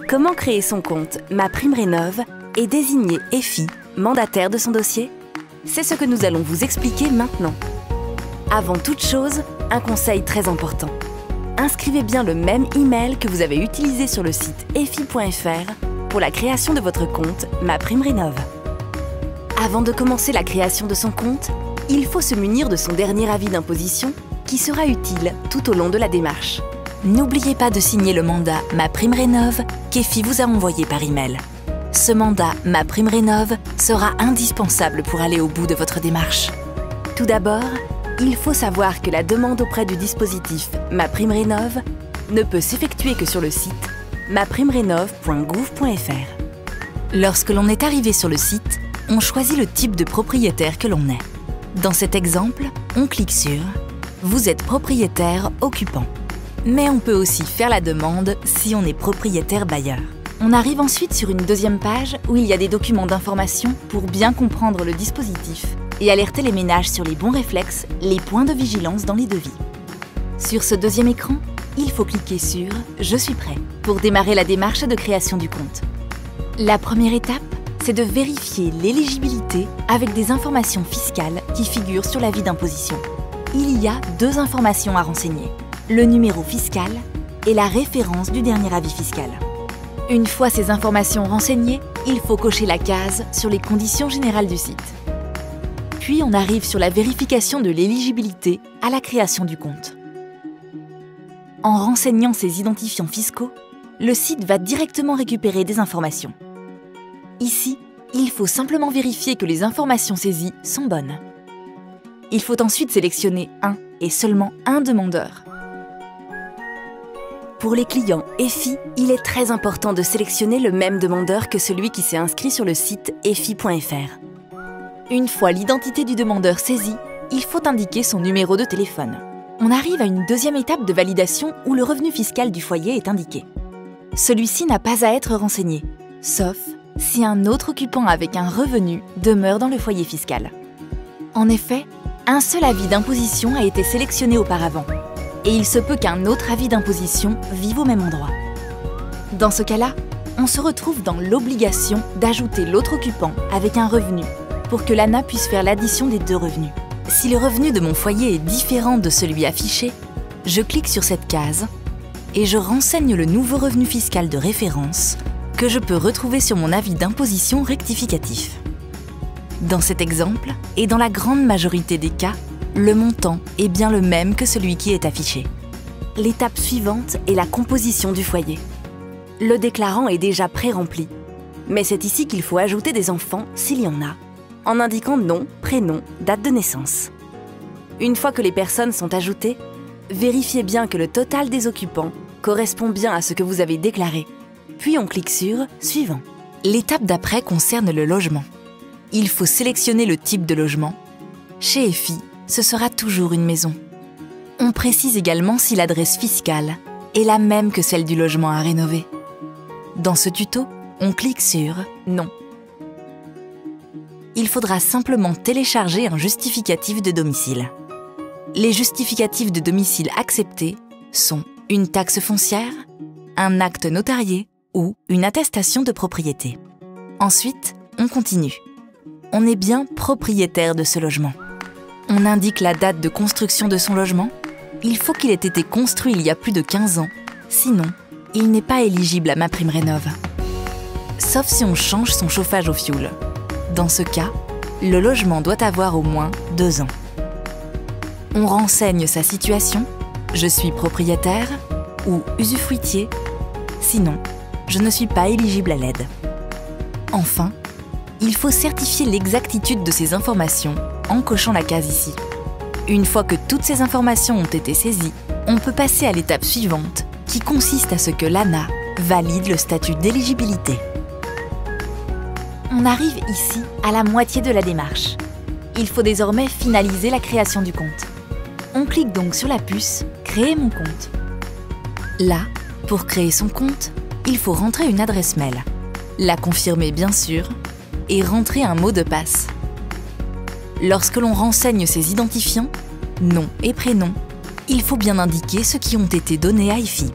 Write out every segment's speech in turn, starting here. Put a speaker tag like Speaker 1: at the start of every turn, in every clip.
Speaker 1: Comment créer son compte MaPrimeRénov' et désigner EFI, mandataire de son dossier? C'est ce que nous allons vous expliquer maintenant. Avant toute chose, un conseil très important. Inscrivez bien le même email que vous avez utilisé sur le site efi.fr pour la création de votre compte MaPrimeRénov'. Avant de commencer la création de son compte, il faut se munir de son dernier avis d'imposition qui sera utile tout au long de la démarche. N'oubliez pas de signer le mandat MaPrimeRénov' qu'EFI vous a envoyé par email. Ce mandat MaPrimeRénov' sera indispensable pour aller au bout de votre démarche. Tout d'abord, il faut savoir que la demande auprès du dispositif MaPrimeRénov' ne peut s'effectuer que sur le site maprimerenov.gouv.fr. Lorsque l'on est arrivé sur le site, on choisit le type de propriétaire que l'on est. Dans cet exemple, on clique sur « Vous êtes propriétaire occupant ». Mais on peut aussi faire la demande si on est propriétaire bailleur. On arrive ensuite sur une deuxième page où il y a des documents d'information pour bien comprendre le dispositif et alerter les ménages sur les bons réflexes, les points de vigilance dans les devis. Sur ce deuxième écran, il faut cliquer sur « Je suis prêt » pour démarrer la démarche de création du compte. La première étape, c'est de vérifier l'éligibilité avec des informations fiscales qui figurent sur l'avis d'imposition. Il y a deux informations à renseigner, le numéro fiscal et la référence du dernier avis fiscal. Une fois ces informations renseignées, il faut cocher la case sur les conditions générales du site. Puis on arrive sur la vérification de l'éligibilité à la création du compte. En renseignant ces identifiants fiscaux, le site va directement récupérer des informations. Ici, il faut simplement vérifier que les informations saisies sont bonnes. Il faut ensuite sélectionner un et seulement un demandeur. Pour les clients EFI, il est très important de sélectionner le même demandeur que celui qui s'est inscrit sur le site efi.fr. Une fois l'identité du demandeur saisie, il faut indiquer son numéro de téléphone. On arrive à une deuxième étape de validation où le revenu fiscal du foyer est indiqué. Celui-ci n'a pas à être renseigné, sauf si un autre occupant avec un revenu demeure dans le foyer fiscal. En effet, un seul avis d'imposition a été sélectionné auparavant. Et il se peut qu'un autre avis d'imposition vive au même endroit. Dans ce cas-là, on se retrouve dans l'obligation d'ajouter l'autre occupant avec un revenu pour que l'ANA puisse faire l'addition des deux revenus. Si le revenu de mon foyer est différent de celui affiché, je clique sur cette case et je renseigne le nouveau revenu fiscal de référence que je peux retrouver sur mon avis d'imposition rectificatif. Dans cet exemple, et dans la grande majorité des cas, le montant est bien le même que celui qui est affiché. L'étape suivante est la composition du foyer. Le déclarant est déjà pré-rempli, mais c'est ici qu'il faut ajouter des enfants s'il y en a, en indiquant nom, prénom, date de naissance. Une fois que les personnes sont ajoutées, vérifiez bien que le total des occupants correspond bien à ce que vous avez déclaré. Puis on clique sur « Suivant ». L'étape d'après concerne le logement. Il faut sélectionner le type de logement. Chez EFI, ce sera toujours une maison. On précise également si l'adresse fiscale est la même que celle du logement à rénover. Dans ce tuto, on clique sur « Non ». Il faudra simplement télécharger un justificatif de domicile. Les justificatifs de domicile acceptés sont une taxe foncière, un acte notarié ou une attestation de propriété. Ensuite, on continue. On est bien propriétaire de ce logement. On indique la date de construction de son logement. Il faut qu'il ait été construit il y a plus de 15 ans, sinon, il n'est pas éligible à MaPrimeRénov'. Sauf si on change son chauffage au fioul. Dans ce cas, le logement doit avoir au moins 2 ans. On renseigne sa situation, je suis propriétaire ou usufruitier, sinon, je ne suis pas éligible à l'aide. Enfin, il faut certifier l'exactitude de ces informations en cochant la case ici. Une fois que toutes ces informations ont été saisies, on peut passer à l'étape suivante, qui consiste à ce que l'ANA valide le statut d'éligibilité. On arrive ici à la moitié de la démarche. Il faut désormais finaliser la création du compte. On clique donc sur la puce « Créer mon compte ». Là, pour créer son compte, il faut rentrer une adresse mail, la confirmer bien sûr, et rentrer un mot de passe. Lorsque l'on renseigne ses identifiants, nom et prénom, il faut bien indiquer ceux qui ont été donnés à EFI.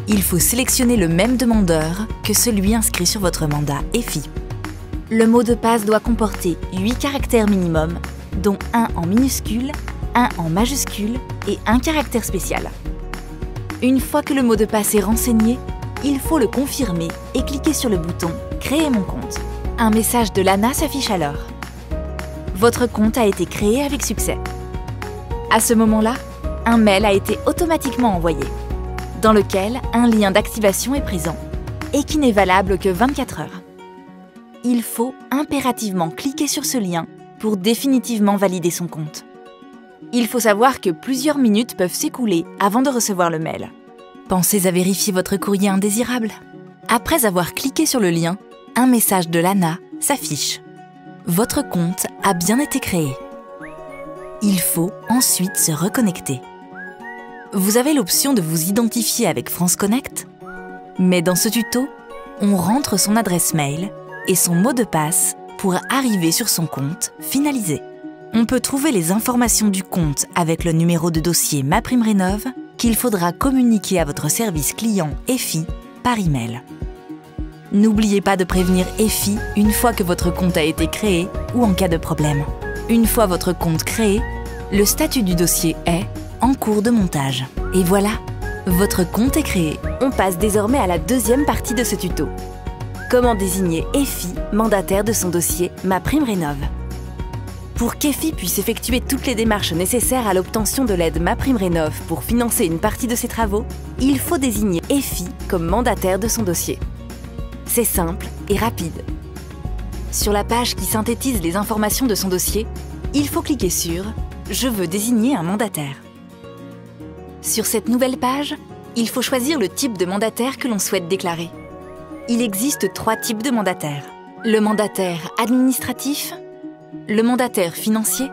Speaker 1: il faut sélectionner le même demandeur que celui inscrit sur votre mandat EFI. Le mot de passe doit comporter 8 caractères minimum, dont 1 en minuscule, 1 en majuscule et 1 caractère spécial. Une fois que le mot de passe est renseigné, il faut le confirmer et cliquer sur le bouton « Créer mon compte ». Un message de l'ANA s'affiche alors. Votre compte a été créé avec succès. À ce moment-là, un mail a été automatiquement envoyé, dans lequel un lien d'activation est présent et qui n'est valable que 24 heures. Il faut impérativement cliquer sur ce lien pour définitivement valider son compte. Il faut savoir que plusieurs minutes peuvent s'écouler avant de recevoir le mail. Pensez à vérifier votre courrier indésirable. Après avoir cliqué sur le lien, un message de l'ANA s'affiche. Votre compte a bien été créé. Il faut ensuite se reconnecter. Vous avez l'option de vous identifier avec France Connect, mais dans ce tuto, on rentre son adresse mail et son mot de passe pour arriver sur son compte finalisé. On peut trouver les informations du compte avec le numéro de dossier MaPrimeRénov' qu'il faudra communiquer à votre service client EFI par email. N'oubliez pas de prévenir EFI une fois que votre compte a été créé ou en cas de problème. Une fois votre compte créé, le statut du dossier est « En cours de montage ». Et voilà, votre compte est créé. On passe désormais à la deuxième partie de ce tuto. Comment désigner EFI mandataire de son dossier MaPrimeRénov'. Pour qu'EFI puisse effectuer toutes les démarches nécessaires à l'obtention de l'aide MaPrimeRénov' pour financer une partie de ses travaux, il faut désigner EFI comme mandataire de son dossier. C'est simple et rapide. Sur la page qui synthétise les informations de son dossier, il faut cliquer sur « Je veux désigner un mandataire ». Sur cette nouvelle page, il faut choisir le type de mandataire que l'on souhaite déclarer. Il existe 3 types de mandataires. Le mandataire administratif, le mandataire financier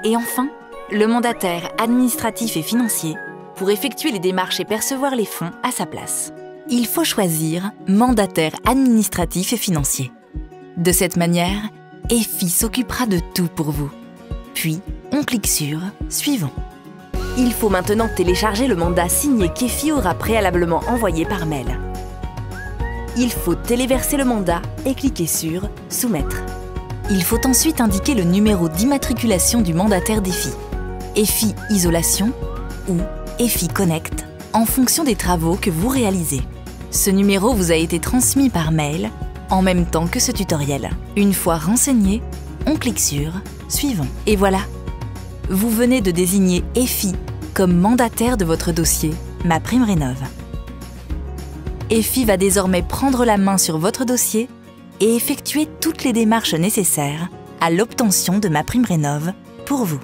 Speaker 1: et enfin, le mandataire administratif et financier pour effectuer les démarches et percevoir les fonds à sa place. Il faut choisir mandataire administratif et financier. De cette manière, EFI s'occupera de tout pour vous. Puis, on clique sur « Suivant ». Il faut maintenant télécharger le mandat signé qu'EFI aura préalablement envoyé par mail. Il faut téléverser le mandat et cliquer sur « Soumettre ». Il faut ensuite indiquer le numéro d'immatriculation du mandataire d'EFI, EFI Isolation ou EFI Connect, en fonction des travaux que vous réalisez. Ce numéro vous a été transmis par mail en même temps que ce tutoriel. Une fois renseigné, on clique sur « Suivant ». Et voilà, vous venez de désigner EFI comme mandataire de votre dossier MaPrimeRénov'. EFI va désormais prendre la main sur votre dossier et effectuer toutes les démarches nécessaires à l'obtention de MaPrimeRénov' pour vous.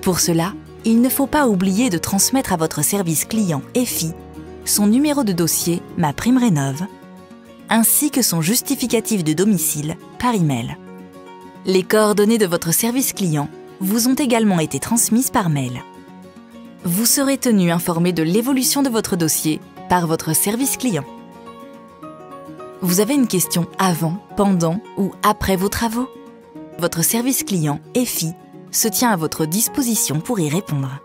Speaker 1: Pour cela, il ne faut pas oublier de transmettre à votre service client EFI son numéro de dossier MaPrimeRénov' ainsi que son justificatif de domicile par email. Les coordonnées de votre service client vous ont également été transmises par mail. Vous serez tenu informé de l'évolution de votre dossier par votre service client. Vous avez une question avant, pendant ou après vos travaux? Votre service client EFI se tient à votre disposition pour y répondre.